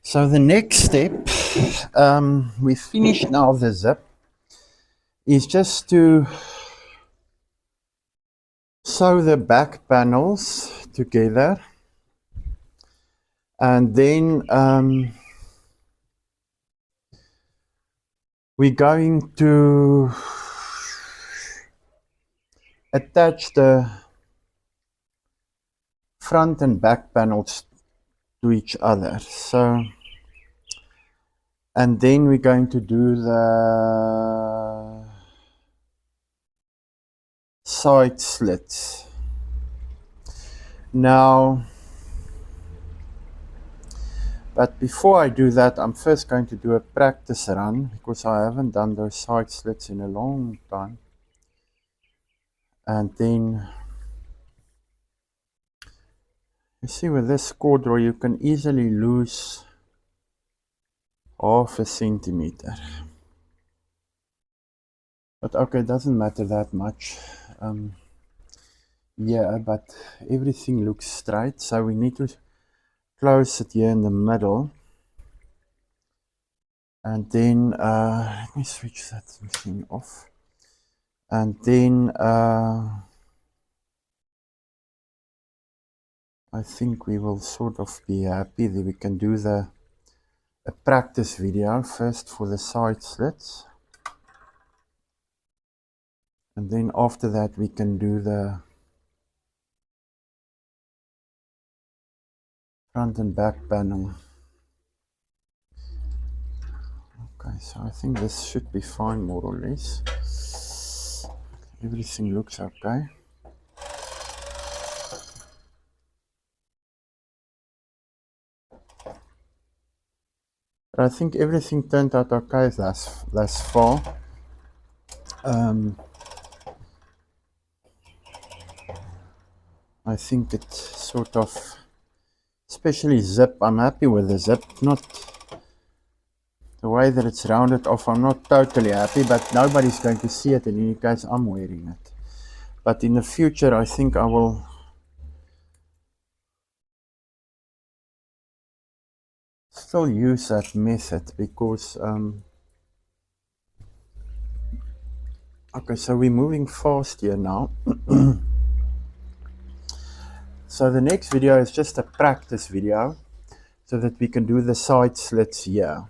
So the next step, we finished now the zip, is just to sew the back panels together, and then we're going to attach the front and back panels to each other. So, and then we're going to do the side slits. Now, but before I do that, I'm first going to do a practice run because I haven't done those side slits in a long time. And then, you see with this corduroy, you can easily lose half a centimeter. But okay, it doesn't matter that much. Yeah, but everything looks straight, so we need to close it here in the middle. And then, let me switch that machine off. And then, I think we will sort of be happy that we can do a practice video first for the side slits. And then after that we can do the front and back panel. Okay, so I think this should be fine more or less. Everything looks okay. But I think everything turned out okay thus far. I think it sort of, especially zip, I'm happy with the zip. Not the way that it's rounded off, I'm not totally happy, but nobody's going to see it in any case I'm wearing it. But in the future, I think I will still use that method because, okay, so we're moving fast here now. So the next video is just a practice video so that we can do the side slits here.